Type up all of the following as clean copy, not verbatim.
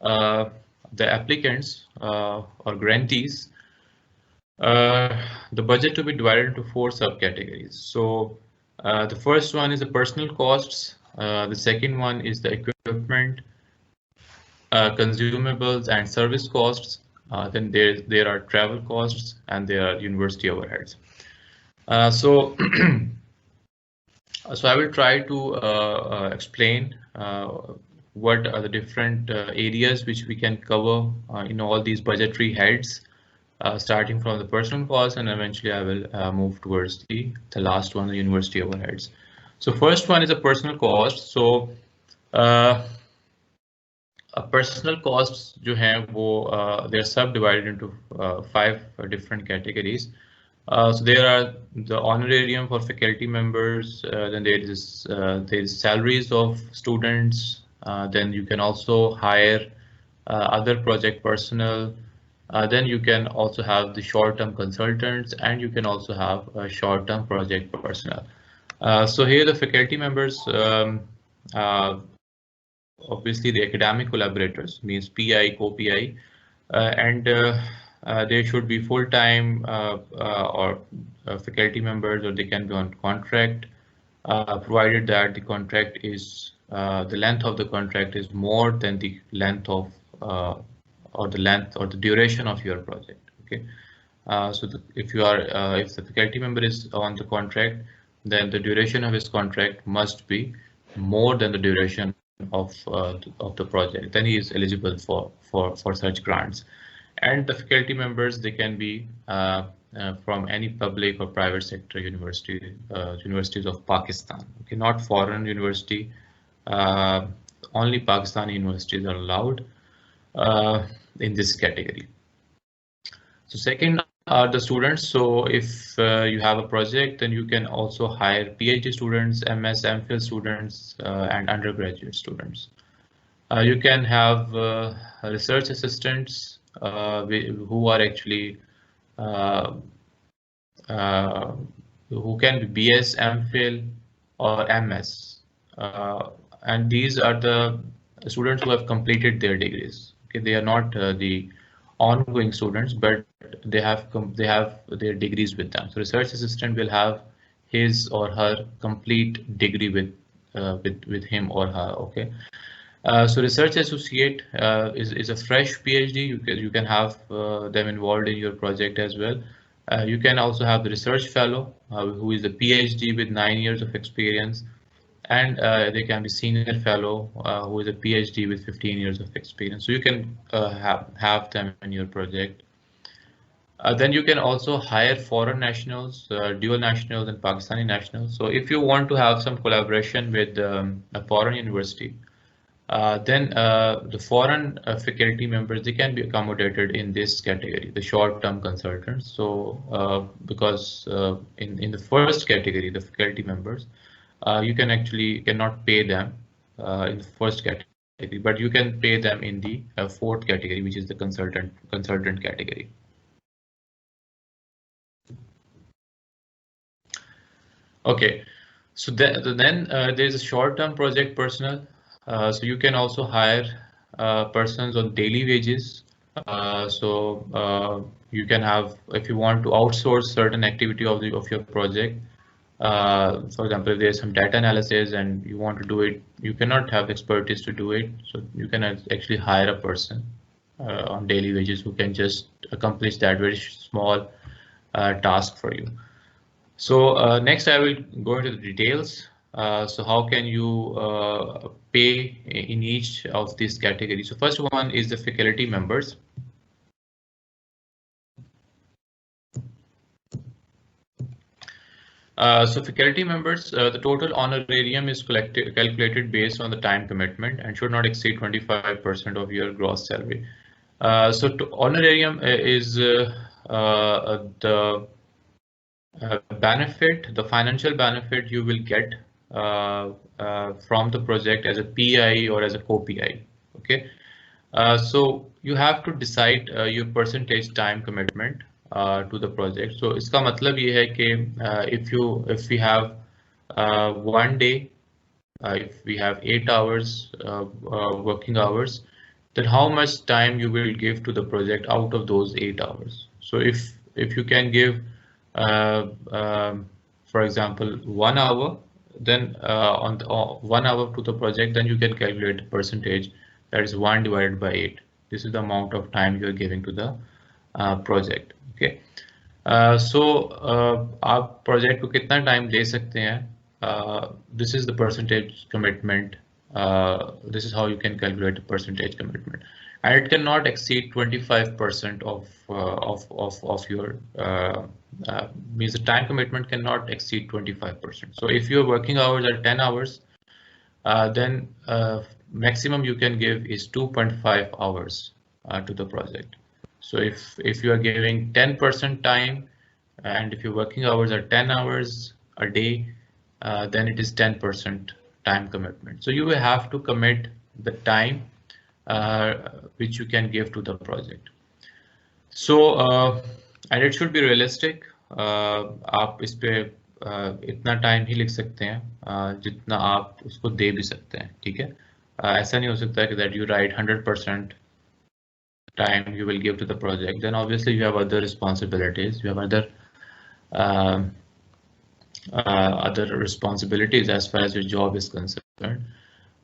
the applicants or grantees, the budget to be divided into 4 subcategories. So the first one is the personal costs. The second one is the equipment, consumables and service costs. Then there are travel costs and there are university overheads. So I will try to explain what are the different areas which we can cover in all these budgetary heads, starting from the personal costs, and eventually I will move towards the last one, the university overheads. So first one is a personal cost. So personal costs जो हैं वो they are subdivided into 5 different categories. So there are the honorarium for faculty members, then there is salaries of students, then you can also hire other project personnel, then you can also have the short-term consultants, and you can also have short-term project personnel. So here the faculty members, obviously the academic collaborators, means PI, co-PI, and they should be full-time or faculty members, or they can be on contract, provided that the contract is the length of the contract is more than the length of or the duration of your project. Okay, so if the faculty member is on the contract, then the duration of his contract must be more than the duration of the project. Then he is eligible for such grants. And the faculty members, they can be from any public or private sector universities of Pakistan. Okay, not foreign university. Only Pakistani universities are allowed in this category. So second are the students. So if you have a project, then you can also hire PhD students, MS, MPhil students, and undergraduate students. You can have research assistants who are actually who can be BS, MPhil, or MS, and these are the students who have completed their degrees. Okay, they are not the ongoing students, but they have their degrees with them. So research assistant will have his or her complete degree with him or her. Okay. So research associate is a fresh PhD. You can have them involved in your project as well. You can also have the research fellow who is a PhD with 9 years of experience, and they can be senior fellow who is a PhD with 15 years of experience. So you can have them in your project. Then you can also hire foreign nationals, dual nationals, and Pakistani nationals. So if you want to have some collaboration with a foreign university, then the foreign faculty members, they can be accommodated in this category, the short-term consultants. So because in the first category, the faculty members, you cannot pay them in the first category, but you can pay them in the fourth category, which is the consultant category. Okay, so then there's a short-term project personnel. So you can also hire persons on daily wages. So you can have, if you want to outsource certain activity of your project. For example, if there's some data analysis and you want to do it, you cannot have expertise to do it. So you can actually hire a person on daily wages who can just accomplish that very small task for you. So next I will go into the details. So how can you pay in each of these categories? So first one is the faculty members. So faculty members, the total honorarium is calculated based on the time commitment and should not exceed 25% of your gross salary. So honorarium is the benefit, the financial benefit you will get from the project as a PI or as a co-PI. Okay, so you have to decide your percentage time commitment to the project. So इसका मतलब ये है कि if we have 1 day, if we have 8 hours working hours, then how much time you will give to the project out of those 8 hours. So if you can give, uh, um, for example, 1 hour, then on the 1 hour to the project, then you can calculate the percentage. That is 1 divided by 8. This is the amount of time you are giving to the project. Okay. So आप project को कितना time दे सकते हैं? This is the percentage commitment. This is how you can calculate the percentage commitment, and it cannot exceed 25% of your means the time commitment cannot exceed 25%. So if your working hours are 10 hours, then maximum you can give is 2.5 hours to the project. So if you are giving 10% time, and if your working hours are 10 hours a day, then it is 10% time commitment. So you will have to commit the time which you can give to the project. So and it should be realistic. आप इस पे इतना time ही लिख सकते हैं जितना आप उसको दे भी सकते हैं, ठीक है? ऐसा नहीं हो सकता कि that you write 100% time you will give to the project. Then obviously you have other responsibilities, you have other responsibilities as far as your job is concerned.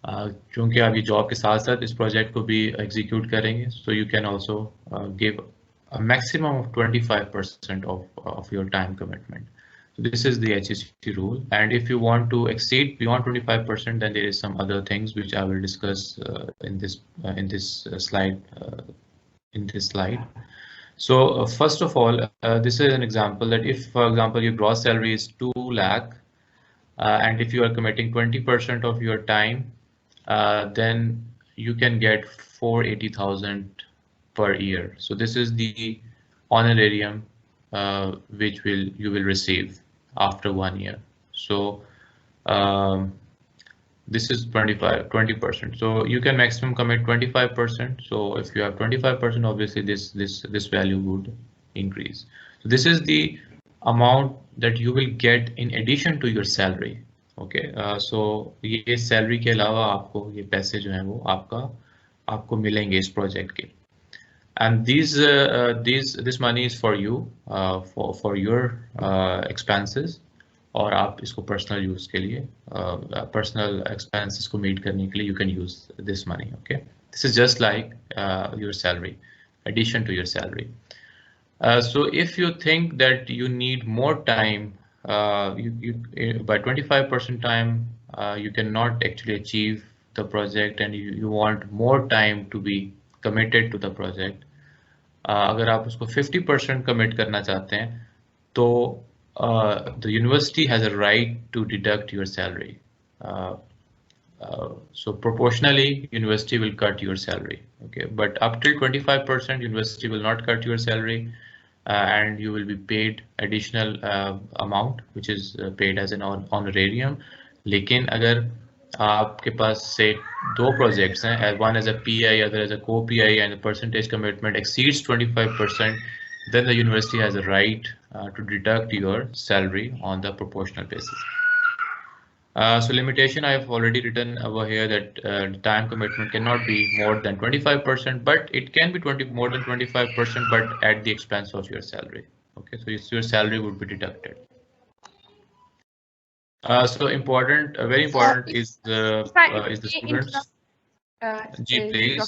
क्योंकि आप ये जॉब के साथ साथ इस प्रोजेक्ट को भी एग्जीक्यूट करेंगे, so you can also give a maximum of 25% of your time commitment. So this is the HEC rule, and if you want to exceed beyond 25%, then there is some other things which I will discuss in this slide. So first of all, this is an example that if, for example, your gross salary is 2 lakh, and if you are committing 20% of your time, then you can get 480,000 per year. So this is the honorarium which you will receive after 1 year. So this is 20%. So you can maximum commit 25%. So if you have 25%, obviously this value would increase. So this is the amount that you will get in addition to your salary. Okay, so ये salary के अलावा आपको ये पैसे जो हैं वो आपको मिलेंगे इस project के. And this money is for you, for your expenses, और आप इसको personal use के लिए, personal expenses को meet करने के लिए you can use this money. Okay, this is just like your salary, addition to your salary. So if you think that you need more time, by 25% time, you cannot actually achieve the project, and you want more time to be committed to the project. अगर आप उसको 50% commit करना चाहते हैं, तो the university has a right to deduct your salary. So proportionally, university will cut your salary. Okay, but up till 25%, university will not cut your salary, and you will be paid additional amount, which is paid as an honorarium. लेकिन अगर आपके पास से 2 projects हैं, one as a PI, other as a co-PI, and the percentage commitment exceeds 25%, then the university has a right to deduct your salary on the proportional basis. So limitation, I have already written over here that time commitment cannot be more than 25%, but it can be more than 25%, but at the expense of your salary. Okay, so your salary would be deducted. So important, very important is the students. जी please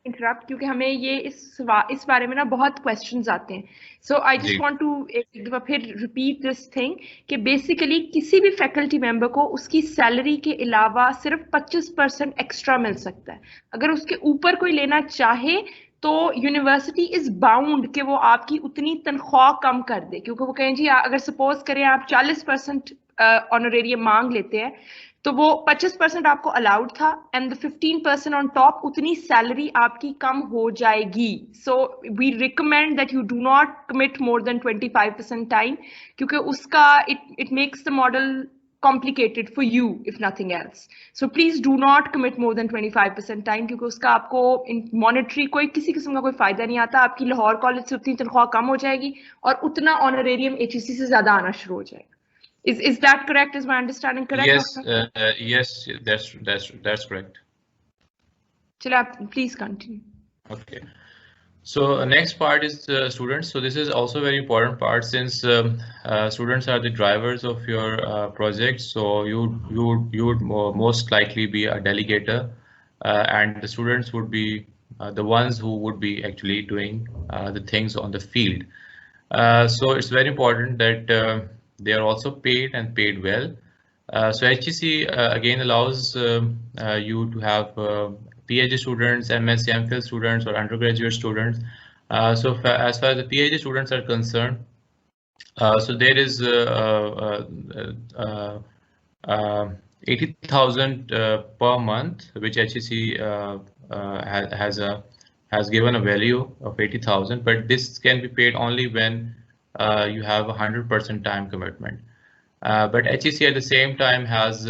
interrupt, क्योंकि हमें ये इस बारे में ना बहुत questions आते हैं. सो आई जस्ट वांट टू एक बार फिर रिपीट दिस थिंग कि बेसिकली किसी भी फैकल्टी मेंबर को उसकी सैलरी के अलावा सिर्फ 25% एक्स्ट्रा मिल सकता है. अगर उसके ऊपर कोई लेना चाहे तो यूनिवर्सिटी इज बाउंड कि वो आपकी उतनी तनख्वाह कम कर दे, क्योंकि वो कहें जी अगर सपोज करें आप 40% ऑनरेरियम मांग लेते हैं तो वो 25% आपको अलाउड था, एंड द 15% ऑन टॉप उतनी सैलरी आपकी कम हो जाएगी. So we recommend that you do not commit more than 25% time, क्योंकि उसका it makes the model complicated for you if nothing else. So please do not commit more than 25% time, क्योंकि उसका आपको monetary कोई किसी किस्म का कोई फायदा नहीं आता. आपकी लाहौर कॉलेज से उतनी तनख्वाह कम हो जाएगी और उतना ऑनरेरियम HEC से ज्यादा आना शुरू हो जाएगा. Is that correct? Is my understanding correct? Yes, yes, that's correct. चलो आप please continue. Okay. So next part is students. So this is also a very important part, since students are the drivers of your project. So you would most likely be a delegator, and the students would be the ones who would be actually doing the things on the field. So it's very important that they are also paid and paid well. So HEC again allows you to have PhD students, MSc, MPhil students, or undergraduate students. So as far as the PhD students are concerned, so there is 80,000 per month, which HEC has given a value of 80,000, but this can be paid only when you have 100% time commitment. But HEC at the same time has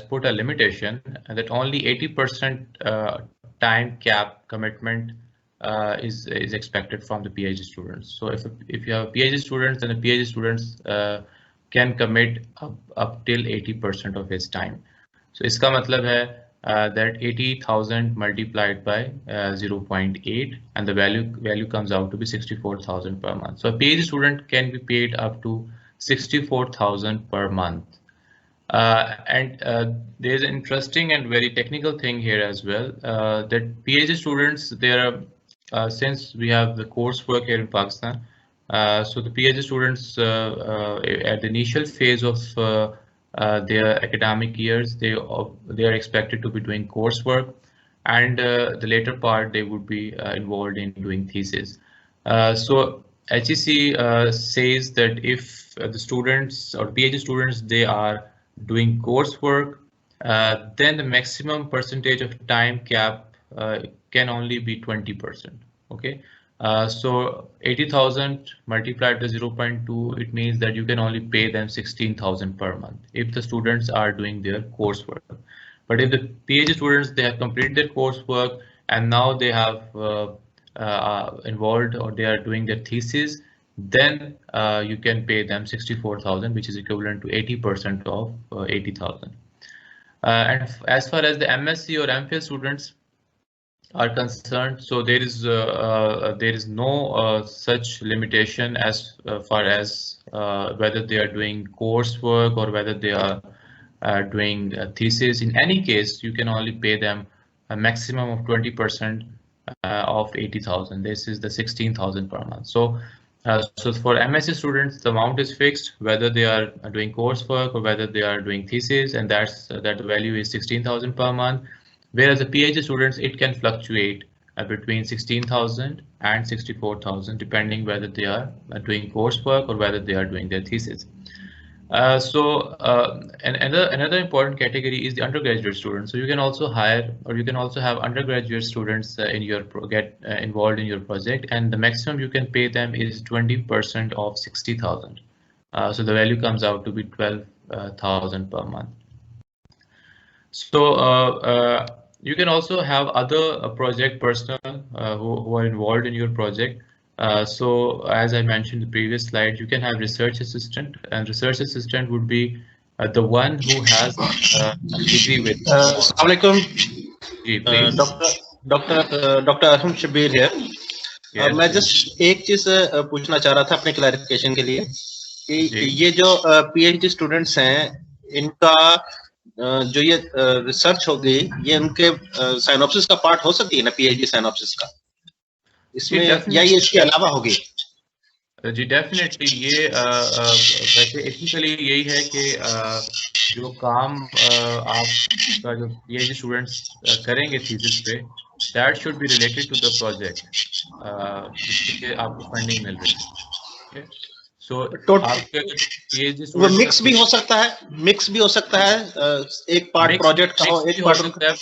put a limitation that only 80% time cap commitment is expected from the PhD students. So if you have PhD students, then the PhD students can commit up till 80% of his time. So इसका मतलब है that 80,000 multiplied by 0.8, and the value comes out to be 64,000 per month. So a PhD student can be paid up to 64,000 per month. And there's an interesting and very technical thing here as well, that PhD students, there are, since we have the coursework here in Pakistan, so the PhD students at the initial phase of their academic years, they are expected to be doing coursework, and the later part they would be involved in doing thesis. So HEC says that if the students or PhD students, they are doing coursework, then the maximum percentage of time cap can only be 20%. Okay, so 80,000 multiplied by 0.2, it means that you can only pay them 16,000 per month if the students are doing their coursework. But if the PhD students, they have completed their coursework and now they have involved, or they are doing their thesis, then you can pay them 64,000, which is equivalent to 80% of 80,000. And as far as the MSc or MPhil students are concerned, so there is no such limitation as far as whether they are doing coursework or whether they are doing thesis. In any case, you can only pay them a maximum of 20% of 80,000. This is the 16,000 per month. So for MSc students, the amount is fixed, whether they are doing coursework or whether they are doing thesis, and that the value is 16,000 per month. Whereas the PhD students, it can fluctuate between 16,000 and 64,000, depending whether they are doing coursework or whether they are doing their thesis. And another important category is the undergraduate students. So you can also hire, or you can also have undergraduate students in your get involved in your project, and the maximum you can pay them is 20% of 60,000. So the value comes out to be 12,000 per month. So you can also have other project personnel who are involved in your project. So as I mentioned in the previous slide, you can have research assistant, and research assistant would be the one who has a degree with. Assalamualaikum. Please. Doctor Arham Shabir है। मैं just एक चीज पूछना चाह रहा था अपने clarification के लिए कि ये जो पीएचडी स्टूडेंट्स हैं, इनका जो ये रिसर्च होगी, ये उनके साइनॉप्सिस का पार्ट हो सकती है ना, पीएचडी साइनॉप्सिस का इसमें, या ये इसके अलावा होगी? जी डेफिनेटली, ये वैसे एथिकली यही है कि जो काम आपका जो पीएचडी स्टूडेंट्स करेंगे थीसिस पे, that should be related to the project जिससे आपको फंडिंग मिल रही है। सो वो मिक्स भी हो सकता है, एक पार्ट प्रोजेक्ट का हो, एक पार्ट होता है,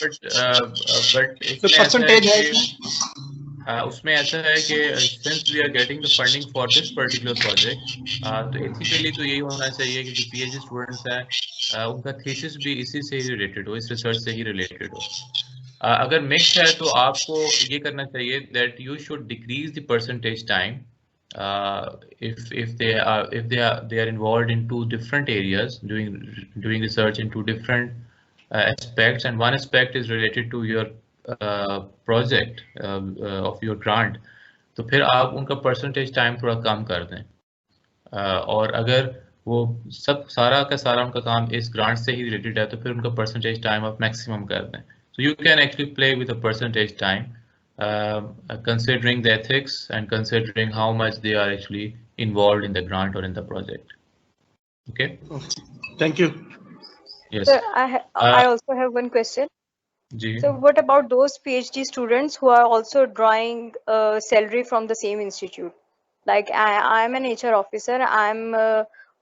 बट परसेंटेज है उसमें ऐसा है कि since we are getting the funding for this particular project, तो एथिकली तो यही होना चाहिए कि जो पीएचडी स्टूडेंट्स हैं उनका थीसिस भी इसी से ही रिलेटेड हो, इस रिसर्च से ही रिलेटेड हो। अगर मिक्स है तो आपको ये करना चाहिए that you should decrease the percentage time if they are involved in two different areas, doing research in two different aspects, and one aspect is related to your project of your grant, तो फिर आप उनका percentage time थोड़ा कम कर दें, और अगर वो सब सारा का सारा उनका काम इस ग्रांट से ही रिलेटेड है तो फिर उनका परसेंटेज टाइम आप मैक्सिमम कर दें. So you can actually play with the percentage time, considering the ethics and considering how much they are actually involved in the grant or in the project. Okay. Thank you. Yes. Sir, I also have one question. So what about those PhD students who are also drawing salary from the same institute? Like I'm an HR officer. I'm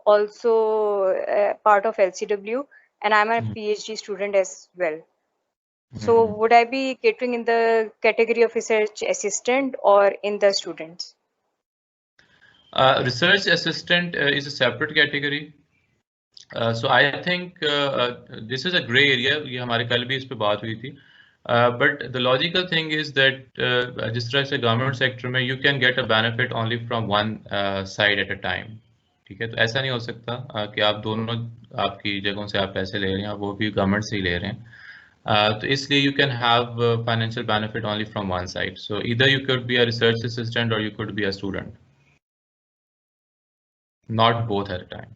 also part of LCW, and I'm a PhD student as well. So would I be catering in the category of research assistant or in the students? Research assistant is a separate category. So I think this is a gray area. ये हमारे कल भी इस पे बात हुई थी. But the logical thing is that जिस तरह से government sector में you can get a benefit only from one side at a time. ठीक है, तो ऐसा नहीं हो सकता कि आप दोनों आपकी जगहों से आप पैसे ले रहे हैं, वो भी गवर्नमेंट से ही ले रहे हैं. तो इसलिए you can have financial benefit only from one side. So either you could be a research assistant or you could be a student. Not both at a time.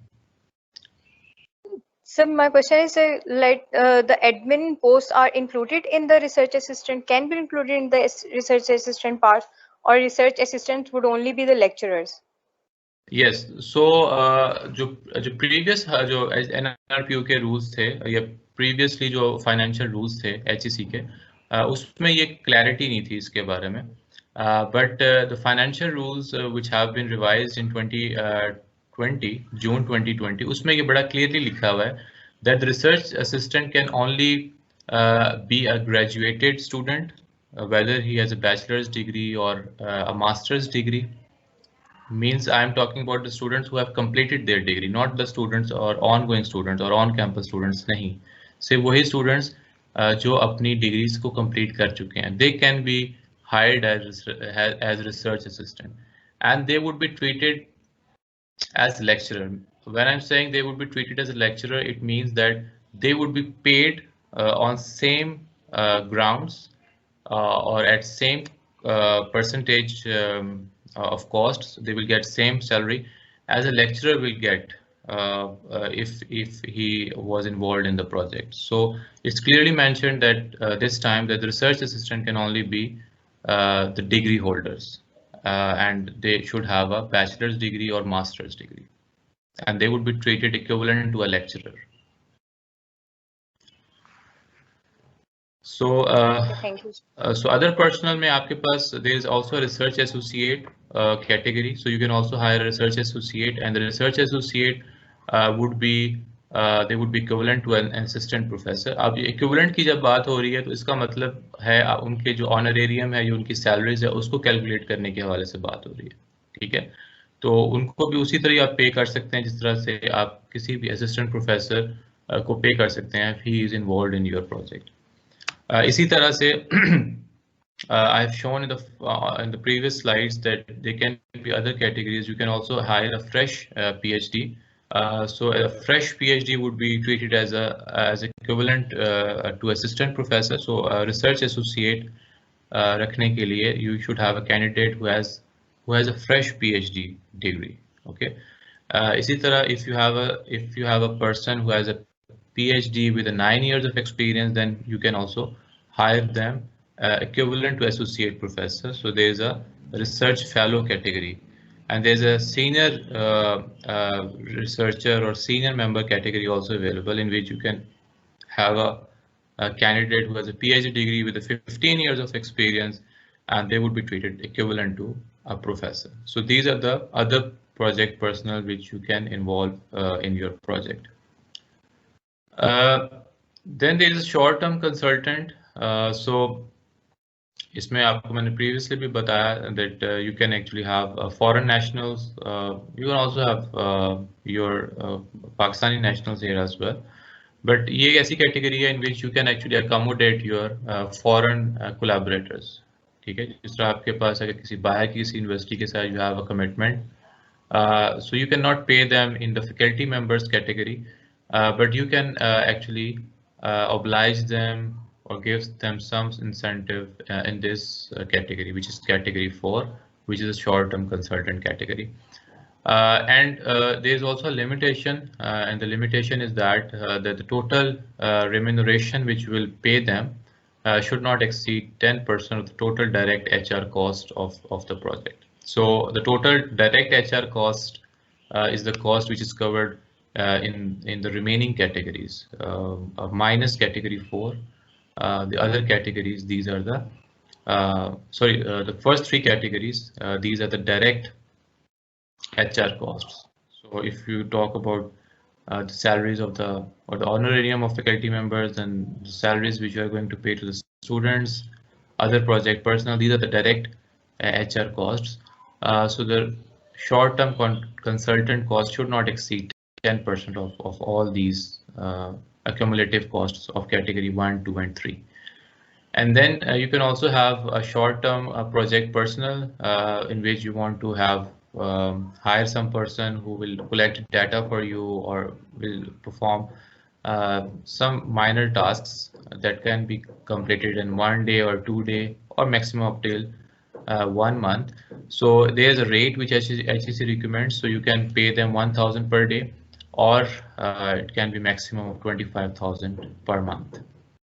So my question is, like the admin posts are included in the research assistant, can be included in the research assistant part, or research assistants would only be the lecturers? Yes. So जो previous जो NRPU के rules थे या previously जो financial rules थे HEC के, उसमें ये clarity नहीं थी इसके बारे में. But the financial rules which have been revised in 2020, June 2020, उसमें ये बड़ा clearly लिखा हुआ है that the research assistant can only be a graduated student, whether he has a bachelor's degree or a master's degree. Means I am talking about the students who have completed their degree, not the students or ongoing students or on-campus students. नहीं, सिर्फ वही students जो अपनी degrees को complete कर चुके हैं. They can be hired as research assistant, and they would be treated as lecturer. When I'm saying they would be treated as a lecturer, it means that they would be paid on same grounds or at same percentage of costs. They will get same salary as a lecturer will get if he was involved in the project. So it's clearly mentioned that this time that the research assistant can only be the degree holders, and they should have a bachelor's degree or master's degree, and they would be treated equivalent to a lecturer. So thank you. So other personnel में आपके पास there is also a research associate category. So you can also hire a research associate, and the research associate would be they would be equivalent to an assistant professor. अब equivalent की जब बात हो रही है तो इसका मतलब है उनके जो honorarium है या उनकी salaries है उसको calculate करने के हवाले से बात हो रही है. ठीक है, तो उनको भी उसी तरह आप पे कर सकते हैं जिस तरह से आप किसी भी assistant professor को पे कर सकते हैं if he is involved in your project. इसी तरह से I have shown in the previous slides that there can be other categories. You can also hire a fresh PhD. So a fresh PhD would be treated as equivalent to assistant professor. So a research associate रखने के लिए you should have a candidate who has a fresh PhD degree. Okay. इसी तरह if you have a person who has a PhD with 9 years of experience, then you can also hire them equivalent to associate professor. So there is a research fellow category, and there's a senior researcher or senior member category also available, in which you can have a candidate who has a PhD degree with 15 years of experience, and they would be treated equivalent to a professor. So these are the other project personnel which you can involve in your project. Then there is a short-term consultant. So इसमें आपको मैंने previously भी बताया that you can actually have foreign nationals. You can also have your Pakistani nationals here as well. But ये एक ऐसी category है in which you can actually accommodate your foreign collaborators. ठीक है, जिस तरह आपके पास अगर किसी बाहर की किसी यूनिवर्सिटी के साथ you have a commitment, so you cannot pay them in the faculty members category, but you can actually oblige them or gives them some incentive in this category, which is category 4, which is a short-term consultant category. And there is also a limitation, and the limitation is that the total remuneration which will pay them should not exceed 10% of the total direct HR cost of the project. So the total direct HR cost is the cost which is covered in the remaining categories, minus category 4. The other categories, these are the the first 3 categories, these are the direct HR costs. So if you talk about the salaries of the honorarium of faculty members and the salaries which you are going to pay to the students, other project personnel, these are the direct HR costs. So the short-term consultant cost should not exceed 10% of all these accumulative costs of category 1, 2, and 3. And then you can also have a short-term project personnel in which you want to have hire some person who will collect data for you or will perform some minor tasks that can be completed in 1 day or 2 days or maximum up till 1 month. So there's a rate which HEC recommends, so you can pay them 1,000 per day, or it can be maximum of 25,000 per month.